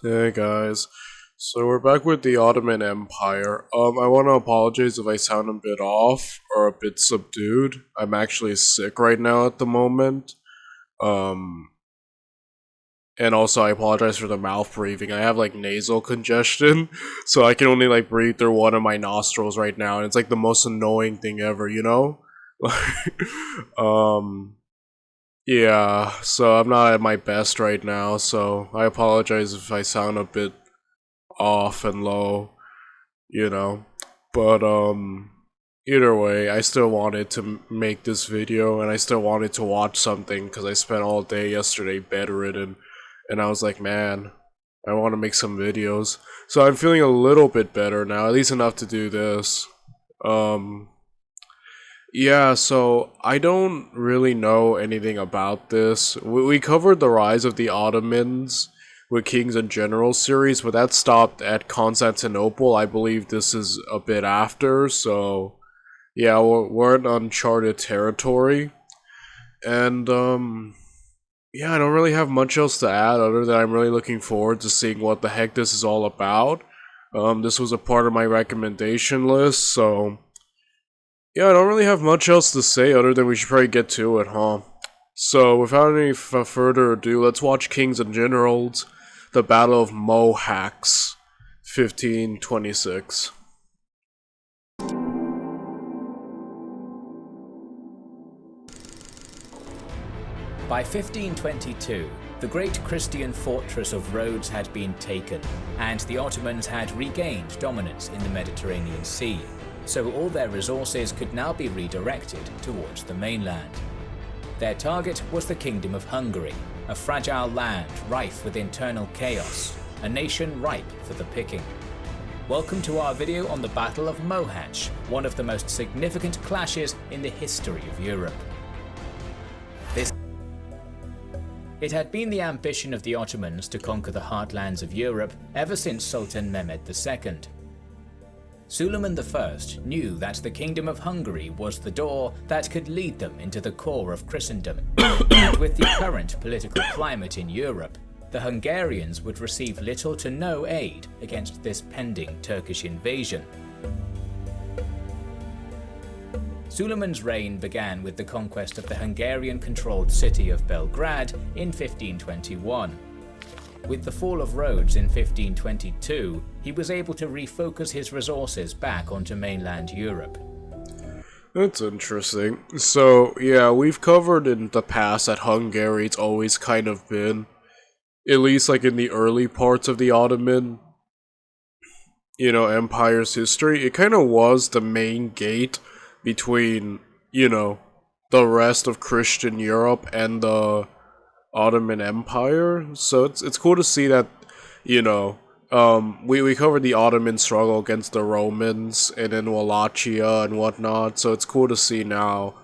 Hey guys, so we're back with the Ottoman Empire. I want to apologize if I sound a bit off or a bit subdued. I'm actually sick right now at the moment. Um, and also I apologize for the mouth breathing. I have like nasal congestion, so I can only like breathe through one of my nostrils right now, and it's like the most annoying thing ever, you know? um, yeah, so I'm not at my best right now, so I apologize if I sound a bit off and low, you know. But either way, I still wanted to make this video and I still wanted to watch something because I spent all day yesterday bedridden and I was like, man, I want to make some videos. So I'm feeling a little bit better now, at least enough to do this. Um yeah, so I don't really know anything about this. We covered the rise of the Ottomans with Kings and Generals series, but that stopped at Constantinople. I believe this is a bit after, so yeah, we're in uncharted territory. And yeah, I don't really have much else to add other than I'm really looking forward to seeing what the heck this is all about. This was a part of my recommendation list, so yeah, I don't really have much else to say other than we should probably get to it, huh? So, without any further ado, let's watch Kings and Generals, the Battle of Mohacs, 1526. By 1522, the great Christian fortress of Rhodes had been taken, and the Ottomans had regained dominance in the Mediterranean Sea, so all their resources could now be redirected towards the mainland. Their target was the Kingdom of Hungary, a fragile land rife with internal chaos, a nation ripe for the picking. Welcome to our video on the Battle of Mohacs, one of the most significant clashes in the history of Europe. It had been the ambition of the Ottomans to conquer the heartlands of Europe ever since Sultan Mehmed II. Suleiman I knew that the Kingdom of Hungary was the door that could lead them into the core of Christendom, and with the current political climate in Europe, the Hungarians would receive little to no aid against this pending Turkish invasion. Suleiman's reign began with the conquest of the Hungarian-controlled city of Belgrade in 1521. With the fall of Rhodes in 1522, he was able to refocus his resources back onto mainland Europe. That's interesting. So, yeah, we've covered in the past that Hungary's always kind of been, at least like in the early parts of the Ottoman, empire's history, it kind of was the main gate between, the rest of Christian Europe and the Ottoman Empire. So it's cool to see that, we covered the Ottoman struggle against the Romans and in Wallachia and whatnot. So it's cool to see now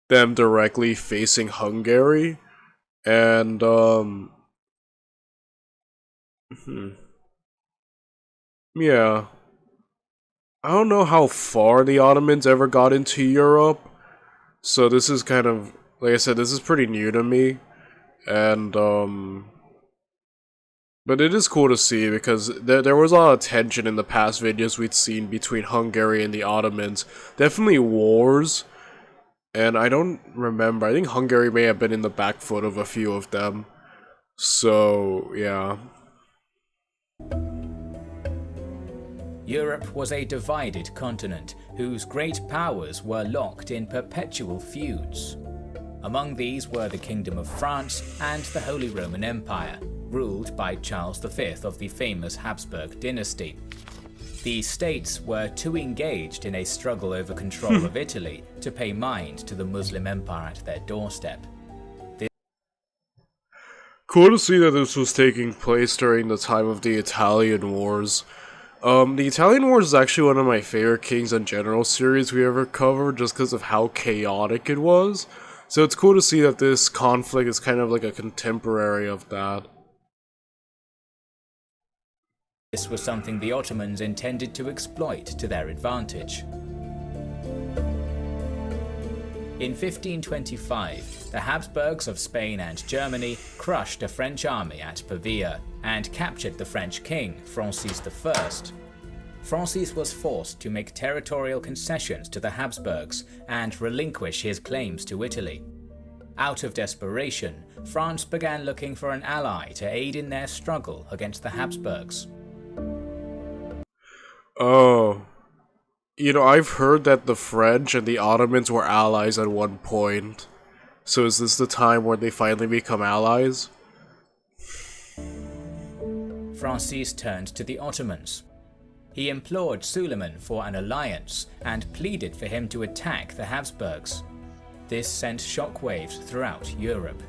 them directly facing Hungary. And yeah, I don't know how far the Ottomans ever got into Europe. So this is kind of, like I said, this is pretty new to me. And but it is cool to see because there was a lot of tension in the past videos we'd seen between Hungary and the Ottomans. Definitely wars, and I don't remember. I think Hungary may have been in the back foot of a few of them. So, yeah. Europe was a divided continent whose great powers were locked in perpetual feuds. Among these were the Kingdom of France and the Holy Roman Empire, ruled by Charles V of the famous Habsburg dynasty. These states were too engaged in a struggle over control of Italy to pay mind to the Muslim Empire at their doorstep. Cool to see that this was taking place during the time of the Italian Wars. The Italian Wars is actually one of my favorite Kings and Generals series we ever covered just because of how chaotic it was. So it's cool to see that this conflict is kind of like a contemporary of that. This was something the Ottomans intended to exploit to their advantage. In 1525, the Habsburgs of Spain and Germany crushed a French army at Pavia and captured the French king, Francis I. Francis was forced to make territorial concessions to the Habsburgs and relinquish his claims to Italy. Out of desperation, France began looking for an ally to aid in their struggle against the Habsburgs. Oh. I've heard that the French and the Ottomans were allies at one point. So is this the time where they finally become allies? Francis turned to the Ottomans. He implored Suleiman for an alliance and pleaded for him to attack the Habsburgs. This sent shockwaves throughout Europe.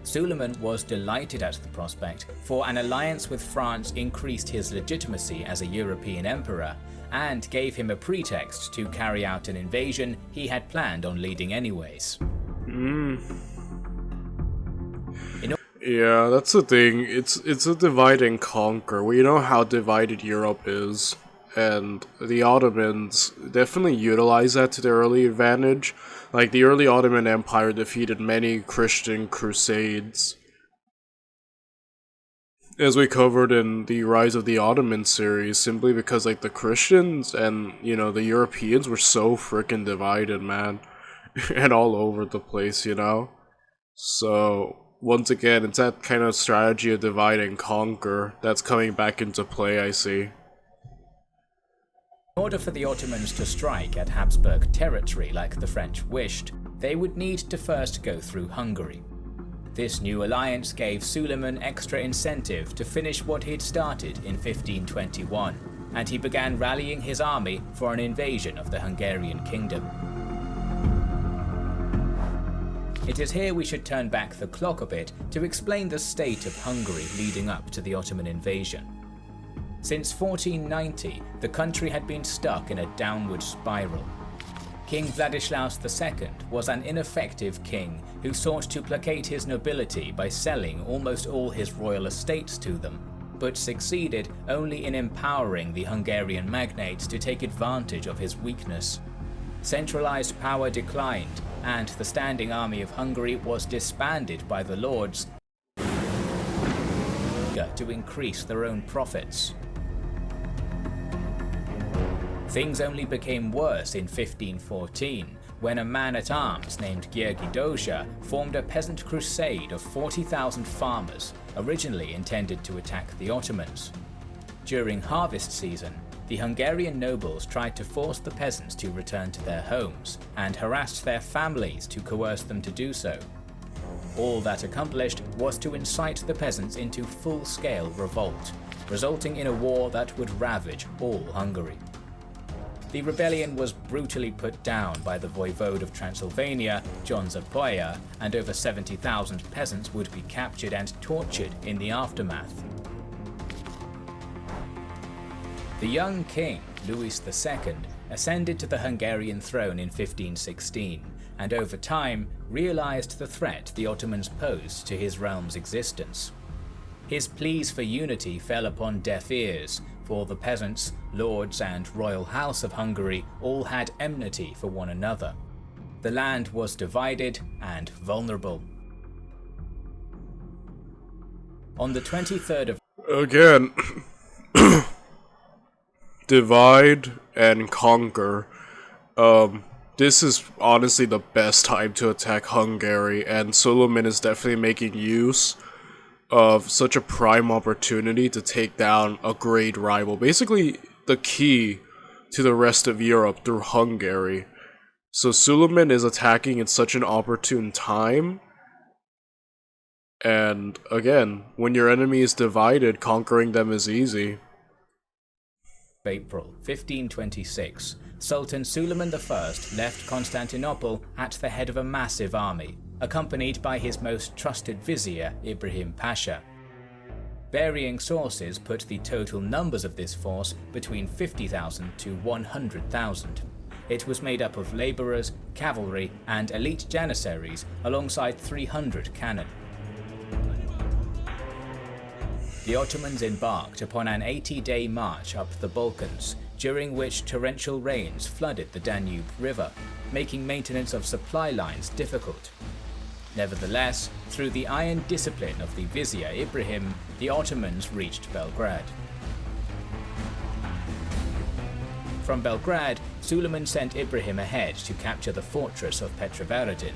Suleiman was delighted at the prospect, for an alliance with France increased his legitimacy as a European emperor and gave him a pretext to carry out an invasion he had planned on leading anyways. Yeah, that's the thing. It's a divide and conquer. We know how divided Europe is, and the Ottomans definitely utilize that to their early advantage. Like, the early Ottoman Empire defeated many Christian crusades, as we covered in the Rise of the Ottoman series, simply because, like, the Christians and, the Europeans were so freaking divided, man. And all over the place, So, once again, it's that kind of strategy of divide and conquer that's coming back into play, I see. In order for the Ottomans to strike at Habsburg territory like the French wished, they would need to first go through Hungary. This new alliance gave Suleiman extra incentive to finish what he'd started in 1521, and he began rallying his army for an invasion of the Hungarian kingdom. It is here we should turn back the clock a bit to explain the state of Hungary leading up to the Ottoman invasion. Since 1490, the country had been stuck in a downward spiral. King Vladislaus II was an ineffective king who sought to placate his nobility by selling almost all his royal estates to them, but succeeded only in empowering the Hungarian magnates to take advantage of his weakness. Centralized power declined, and the standing army of Hungary was disbanded by the lords to increase their own profits. Things only became worse in 1514, when a man-at-arms named György Dózsa formed a peasant crusade of 40,000 farmers, originally intended to attack the Ottomans. During harvest season, the Hungarian nobles tried to force the peasants to return to their homes, and harassed their families to coerce them to do so. All that accomplished was to incite the peasants into full-scale revolt, resulting in a war that would ravage all Hungary. The rebellion was brutally put down by the voivode of Transylvania, John Zapoya, and over 70,000 peasants would be captured and tortured in the aftermath. The young king, Louis II, ascended to the Hungarian throne in 1516, and over time realized the threat the Ottomans posed to his realm's existence. His pleas for unity fell upon deaf ears, for the peasants, lords, and royal house of Hungary all had enmity for one another. The land was divided and vulnerable. On the 23rd of Again, divide and conquer. This is honestly the best time to attack Hungary, and Suleiman is definitely making use of such a prime opportunity to take down a great rival. Basically, the key to the rest of Europe through Hungary. So Suleiman is attacking in such an opportune time. And again, when your enemy is divided, conquering them is easy. April 1526, Sultan Suleiman I left Constantinople at the head of a massive army, accompanied by his most trusted vizier, Ibrahim Pasha. Varying sources put the total numbers of this force between 50,000 to 100,000. It was made up of labourers, cavalry, and elite janissaries, alongside 300 cannon. The Ottomans embarked upon an 80-day march up the Balkans, during which torrential rains flooded the Danube River, making maintenance of supply lines difficult. Nevertheless, through the iron discipline of the Vizier Ibrahim, the Ottomans reached Belgrade. From Belgrade, Suleiman sent Ibrahim ahead to capture the fortress of Petrovaradin.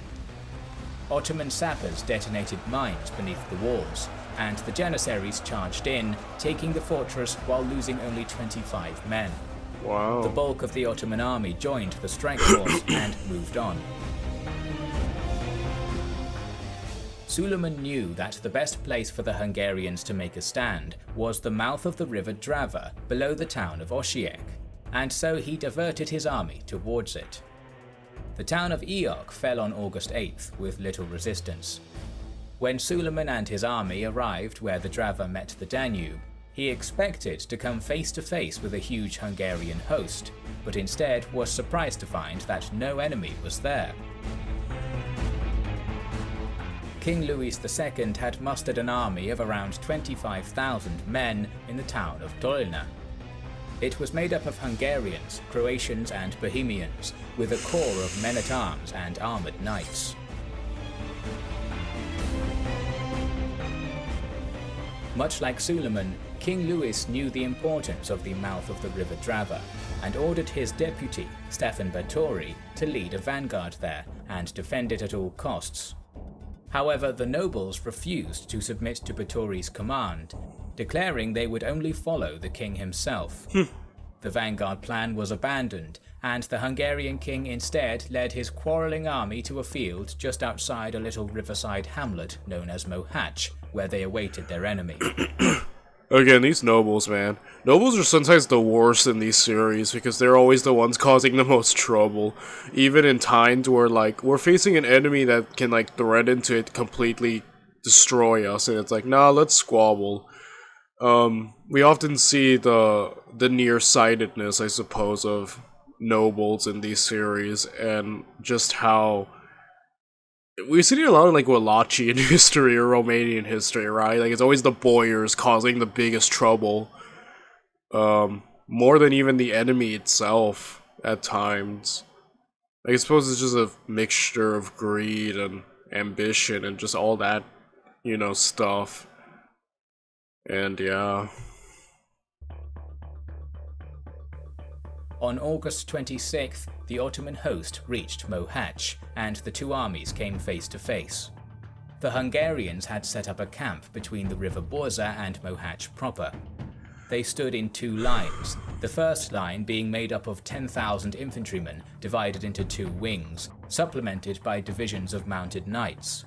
Ottoman sappers detonated mines beneath the walls, and the Janissaries charged in, taking the fortress while losing only 25 men. Wow. The bulk of the Ottoman army joined the strike force and moved on. Suleiman knew that the best place for the Hungarians to make a stand was the mouth of the river Drava below the town of Osijek, and so he diverted his army towards it. The town of Eok fell on August 8th with little resistance. When Suleiman and his army arrived where the Drava met the Danube, he expected to come face to face with a huge Hungarian host, but instead was surprised to find that no enemy was there. King Louis II had mustered an army of around 25,000 men in the town of Dolna. It was made up of Hungarians, Croatians and Bohemians, with a core of men-at-arms and armoured knights. Much like Suleiman, King Louis knew the importance of the mouth of the river Drava, and ordered his deputy, Stefan Báthory, to lead a vanguard there and defend it at all costs. However, the nobles refused to submit to Báthory's command, declaring they would only follow the king himself. The vanguard plan was abandoned, and the Hungarian king instead led his quarrelling army to a field just outside a little riverside hamlet known as Mohacs, where they awaited their enemy. Again, these nobles, man. Nobles are sometimes the worst in these series because they're always the ones causing the most trouble. Even in times where, like, we're facing an enemy that can, like, threaten to completely destroy us, and it's like, nah, let's squabble. We often see the nearsightedness, I suppose, of nobles in these series, and just how we've seen it a lot in like Wallachian history or Romanian history, right? Like it's always the boyars causing the biggest trouble, more than even the enemy itself at times. I suppose it's just a mixture of greed and ambition and just all that, you know, stuff. And yeah. On August 26th, the Ottoman host reached Mohacs, and the two armies came face to face. The Hungarians had set up a camp between the river Borza and Mohacs proper. They stood in two lines, the first line being made up of 10,000 infantrymen divided into two wings, supplemented by divisions of mounted knights.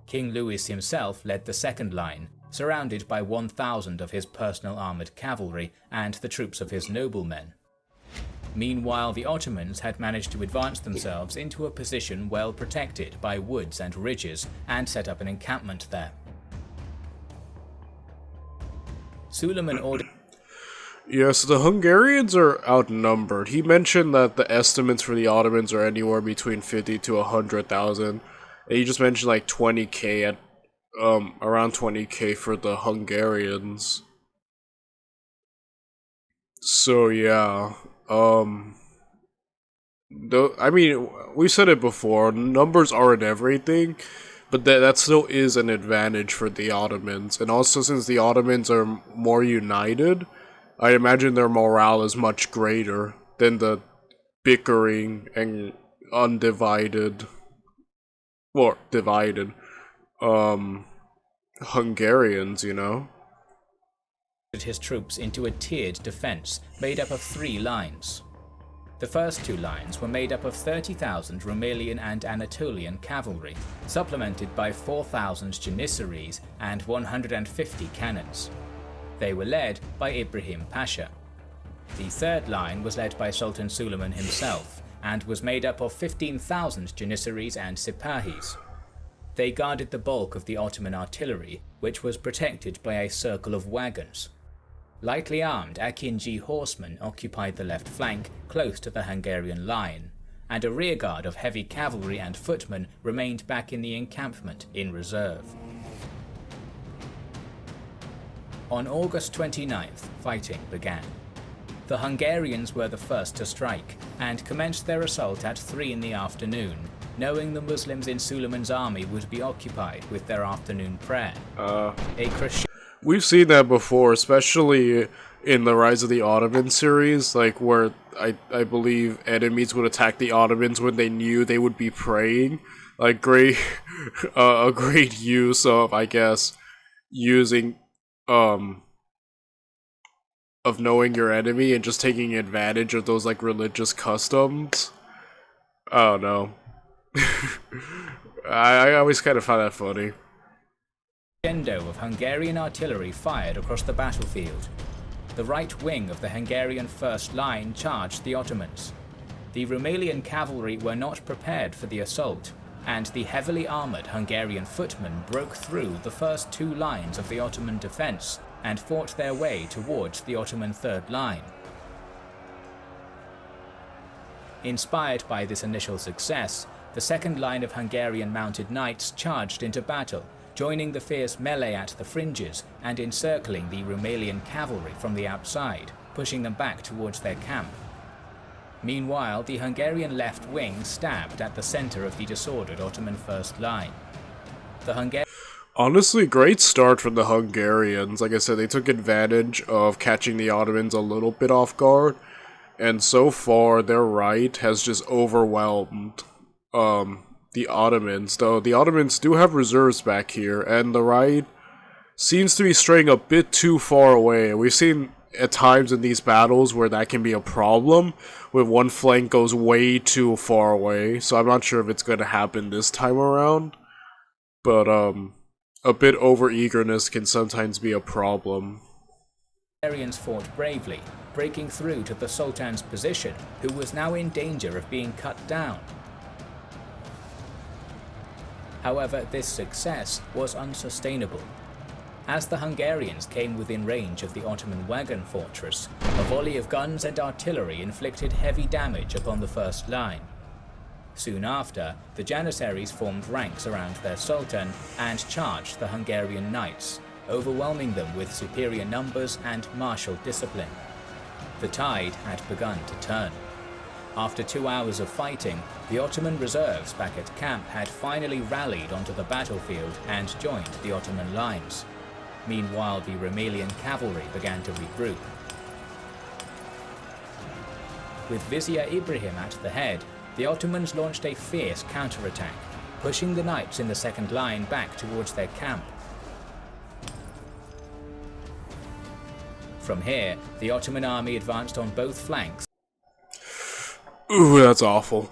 King Louis himself led the second line, surrounded by 1,000 of his personal armoured cavalry and the troops of his noblemen. Meanwhile, the Ottomans had managed to advance themselves into a position well protected by woods and ridges and set up an encampment there. Suleiman ordered... Yes, the Hungarians are outnumbered. He mentioned that the estimates for the Ottomans are anywhere between 50 to 100,000. And he just mentioned like 20k at around 20k for the Hungarians. So yeah, I mean, we said it before, numbers aren't everything, but that still is an advantage for the Ottomans. And also, since the Ottomans are more united, I imagine their morale is much greater than the bickering and undivided, or divided, Hungarians, you know? His troops into a tiered defense made up of three lines. The first two lines were made up of 30,000 Rumelian and Anatolian cavalry, supplemented by 4,000 Janissaries and 150 cannons. They were led by Ibrahim Pasha. The third line was led by Sultan Suleiman himself, and was made up of 15,000 Janissaries and Sipahis. They guarded the bulk of the Ottoman artillery, which was protected by a circle of wagons. Lightly armed Akinji horsemen occupied the left flank close to the Hungarian line, and a rearguard of heavy cavalry and footmen remained back in the encampment in reserve. On August 29th, fighting began. The Hungarians were the first to strike, and commenced their assault at 3 in the afternoon, knowing the Muslims in Suleiman's army would be occupied with their afternoon prayer. We've seen that before, especially in the Rise of the Ottoman series, like where I believe enemies would attack the Ottomans when they knew they would be praying. Like a great use of, I guess, using of knowing your enemy and just taking advantage of those like religious customs. I don't know. I always kind of find that funny. Crescendo of Hungarian artillery fired across the battlefield. The right wing of the Hungarian first line charged the Ottomans. The Rumelian cavalry were not prepared for the assault, and the heavily armoured Hungarian footmen broke through the first 2 lines of the Ottoman defence and fought their way towards the Ottoman third line. Inspired by this initial success, the second line of Hungarian mounted knights charged into battle, joining the fierce melee at the fringes and encircling the Rumelian cavalry from the outside, pushing them back towards their camp. Meanwhile, the Hungarian left wing stabbed at the centre of the disordered Ottoman first line. Honestly, great start from the Hungarians. Like I said, they took advantage of catching the Ottomans a little bit off guard, and so far their right has just overwhelmed the Ottomans. Though the Ottomans do have reserves back here, and the right seems to be straying a bit too far away. We've seen at times in these battles where that can be a problem, when one flank goes way too far away, so I'm not sure if it's going to happen this time around. But, a bit over-eagerness can sometimes be a problem. The Hungarians fought bravely, breaking through to the Sultan's position, who was now in danger of being cut down. However, this success was unsustainable. As the Hungarians came within range of the Ottoman wagon fortress, a volley of guns and artillery inflicted heavy damage upon the first line. Soon after, the Janissaries formed ranks around their sultan and charged the Hungarian knights, overwhelming them with superior numbers and martial discipline. The tide had begun to turn. After 2 hours of fighting, the Ottoman reserves back at camp had finally rallied onto the battlefield and joined the Ottoman lines. Meanwhile, the Rumelian cavalry began to regroup. With Vizier Ibrahim at the head, the Ottomans launched a fierce counterattack, pushing the knights in the second line back towards their camp. From here, the Ottoman army advanced on both flanks. Ooh, that's awful.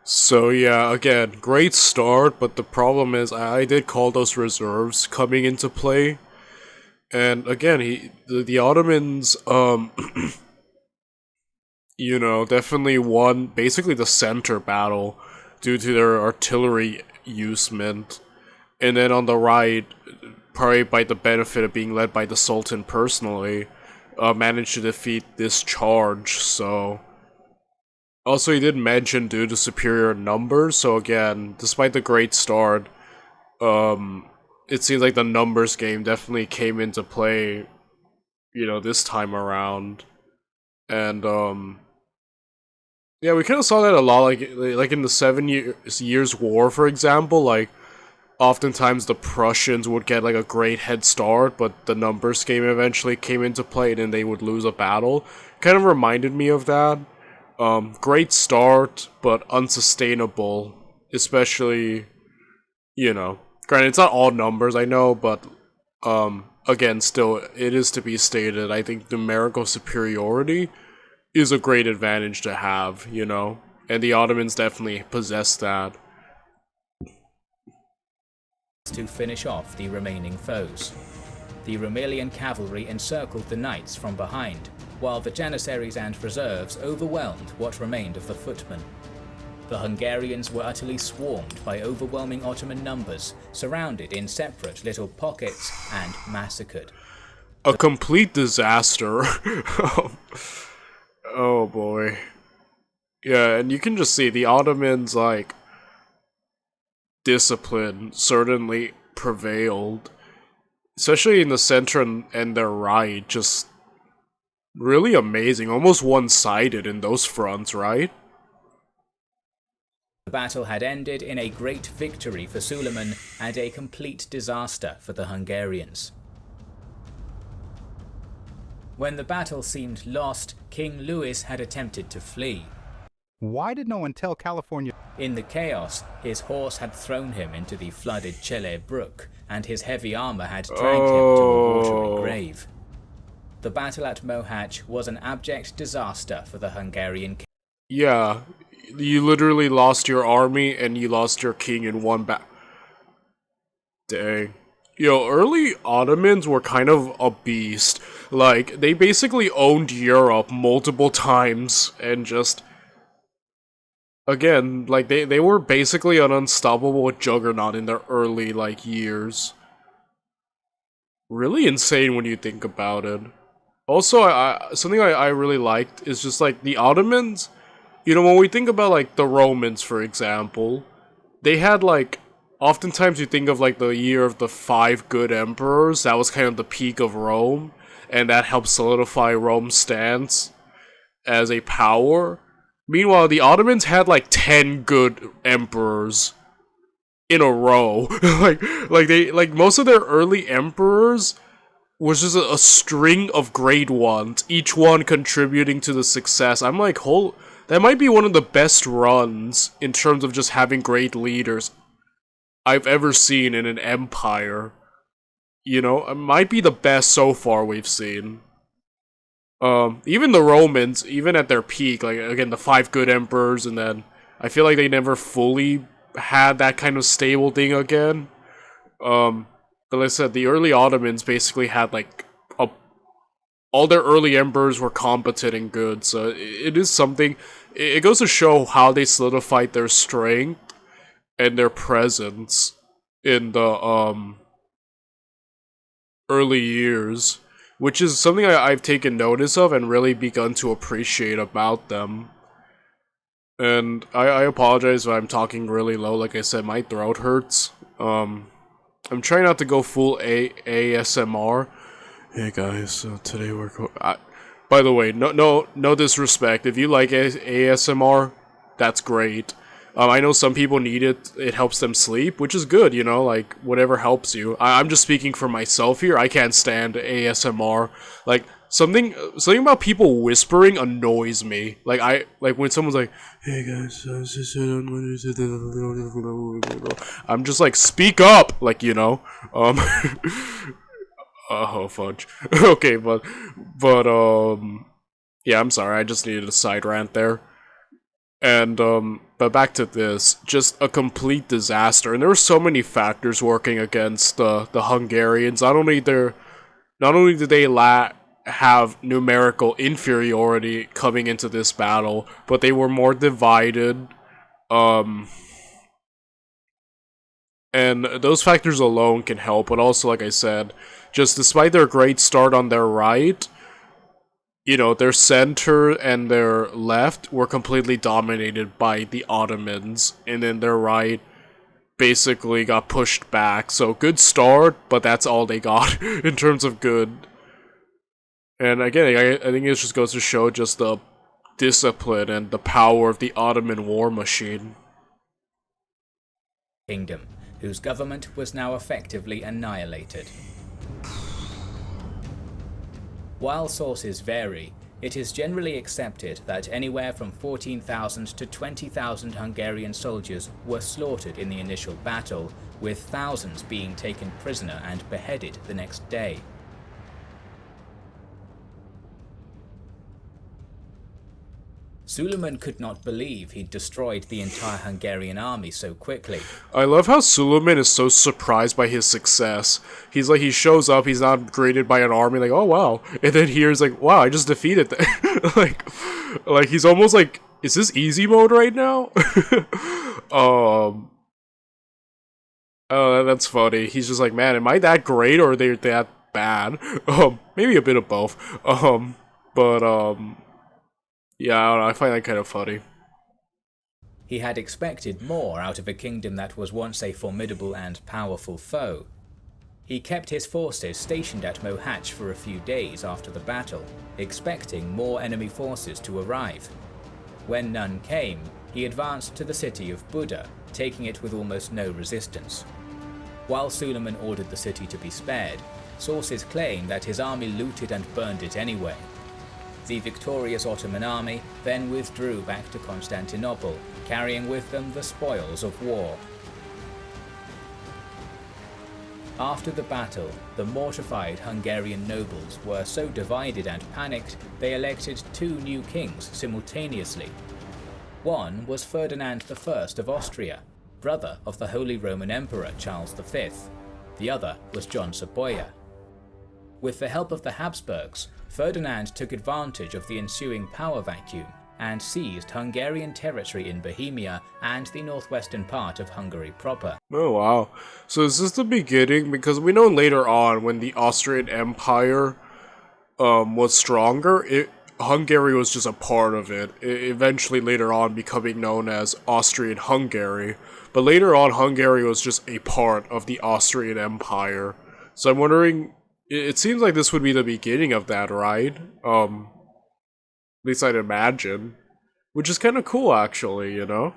So yeah, again, great start, but the problem is I did call those reserves coming into play. And again, the Ottomans, you know, definitely won basically the center battle due to their artillery usement. And then on the right, probably by the benefit of being led by the Sultan personally, managed to defeat this charge, so... Also, he did mention due to superior numbers, so again, despite the great start, it seems like the numbers game definitely came into play, you know, this time around. And, yeah, we kind of saw that a lot, like in the 7 Years' War, for example, like, oftentimes the Prussians would get, like, a great head start, but the numbers game eventually came into play, and then they would lose a battle. Kind of reminded me of that. Great start, but unsustainable, especially, you know, granted, it's not all numbers, I know, but, again, still, it is to be stated, I think numerical superiority is a great advantage to have, you know, and the Ottomans definitely possess that. To finish off the remaining foes. The Rumelian cavalry encircled the knights from behind, while the Janissaries and reserves overwhelmed what remained of the footmen. The Hungarians were utterly swarmed by overwhelming Ottoman numbers, surrounded in separate little pockets, and massacred. A complete disaster. Oh boy. Yeah, and you can just see the Ottomans, like, discipline certainly prevailed. Especially in the center and their right, just really amazing, almost one-sided in those fronts, right? The battle had ended in a great victory for Suleiman and a complete disaster for the Hungarians. When the battle seemed lost, King Louis had attempted to flee. Why did no one tell California? In the chaos, his horse had thrown him into the flooded Chile Brook, and his heavy armor had dragged him to a watery grave. The battle at Mohacs was an abject disaster for the Hungarian king. Yeah, you literally lost your army and you lost your king in one Dang. Yo, early Ottomans were kind of a beast. Like, they basically owned Europe multiple times and just... Again, like, they were basically an unstoppable juggernaut in their early, like, years. Really insane when you think about it. Also, something I really liked is just, like, the Ottomans... You know, when we think about, like, the Romans, for example, they had, like... Oftentimes you think of, like, the year of the 5 good emperors. That was kind of the peak of Rome. And that helped solidify Rome's stance as a power. Meanwhile, the Ottomans had, like, 10 good emperors in a row. like, most of their early emperors was just a string of great ones, each one contributing to the success. I'm like, that might be one of the best runs in terms of just having great leaders I've ever seen in an empire. You know, it might be the best so far we've seen. Even the Romans, even at their peak, like, again, the 5 good emperors, and then I feel like they never fully had that kind of stable thing again. But like I said, the early Ottomans basically had, like, all their early emperors were competent and good, so it is something. It goes to show how they solidified their strength and their presence in the, early years, which is something I've taken notice of and really begun to appreciate about them. And I apologize if I'm talking really low. Like I said, my throat hurts. I'm trying not to go full ASMR. Hey guys, today we're by the way, no disrespect. If you like ASMR, that's great. I know some people need it. It helps them sleep, which is good, you know, like, whatever helps you. I'm just speaking for myself here. I can't stand ASMR. Like, something about people whispering annoys me. Like, when someone's like, hey guys, I'm just like, speak up! Like, you know, oh, fudge. Okay, but, yeah, I'm sorry, I just needed a side rant there. And, but back to this, just a complete disaster, and there were so many factors working against the Hungarians. Not only did they have numerical inferiority coming into this battle, but they were more divided, and those factors alone can help, but also, like I said, just despite their great start on their right, you know, their center and their left were completely dominated by the Ottomans, and then their right basically got pushed back. So, good start, but that's all they got in terms of good. And again, I think it just goes to show just the discipline and the power of the Ottoman war machine. Kingdom, whose government was now effectively annihilated. While sources vary, it is generally accepted that anywhere from 14,000 to 20,000 Hungarian soldiers were slaughtered in the initial battle, with thousands being taken prisoner and beheaded the next day. Suleiman could not believe he'd destroyed the entire Hungarian army so quickly. I love how Suleiman is so surprised by his success. He's like, he shows up, he's not greeted by an army, like, oh wow. And then here's like, wow, I just defeated them. like he's almost like, is this easy mode right now? Oh, that's funny. He's just like, man, am I that great or are they that bad? Maybe a bit of both. But yeah, I don't know, I find that kind of funny. He had expected more out of a kingdom that was once a formidable and powerful foe. He kept his forces stationed at Mohacs for a few days after the battle, expecting more enemy forces to arrive. When none came, he advanced to the city of Buda, taking it with almost no resistance. While Suleiman ordered the city to be spared, sources claim that his army looted and burned it anyway. The victorious Ottoman army then withdrew back to Constantinople, carrying with them the spoils of war. After the battle, the mortified Hungarian nobles were so divided and panicked they elected 2 new kings simultaneously. One was Ferdinand I of Austria, brother of the Holy Roman Emperor Charles V. The other was John Sapoya. With the help of the Habsburgs, Ferdinand took advantage of the ensuing power vacuum and seized Hungarian territory in Bohemia and the northwestern part of Hungary proper. Oh wow. So is this the beginning? Because we know later on when the Austrian Empire was stronger, Hungary was just a part of it, eventually later on becoming known as Austrian-Hungary. But later on, Hungary was just a part of the Austrian Empire. So I'm wondering, it seems like this would be the beginning of that, right? At least I'd imagine. Which is kind of cool, actually, you know?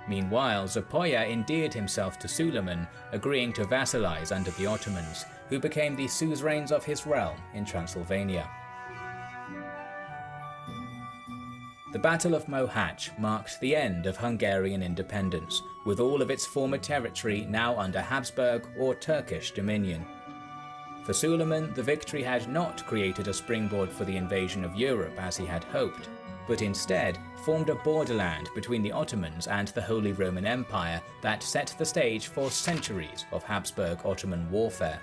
Meanwhile, Zapoya endeared himself to Suleiman, agreeing to vassalize under the Ottomans, who became the suzerains of his realm in Transylvania. The Battle of Mohacs marked the end of Hungarian independence, with all of its former territory now under Habsburg or Turkish dominion. For Suleiman, the victory had not created a springboard for the invasion of Europe as he had hoped, but instead formed a borderland between the Ottomans and the Holy Roman Empire that set the stage for centuries of Habsburg-Ottoman warfare.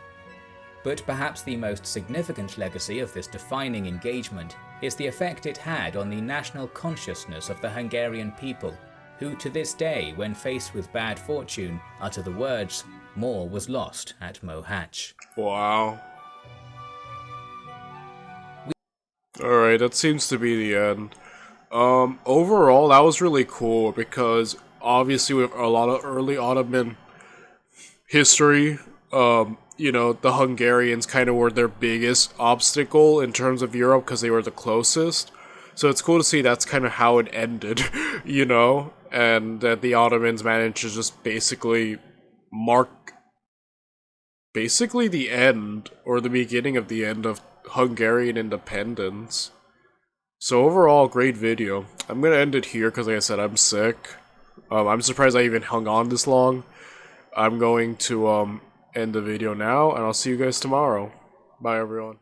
But perhaps the most significant legacy of this defining engagement is the effect it had on the national consciousness of the Hungarian people, who to this day, when faced with bad fortune, utter the words, "More was lost at Mohacs." Wow. Alright, that seems to be the end. Overall, that was really cool because obviously with a lot of early Ottoman history, you know, the Hungarians kind of were their biggest obstacle in terms of Europe because they were the closest. So it's cool to see that's kind of how it ended, you know, and that the Ottomans managed to just basically mark the end or the beginning of the end of Hungarian independence. So overall, great video. I'm gonna end it here because like I said, I'm sick. I'm surprised I even hung on this long. I'm going to end the video now, and I'll see you guys tomorrow. Bye everyone.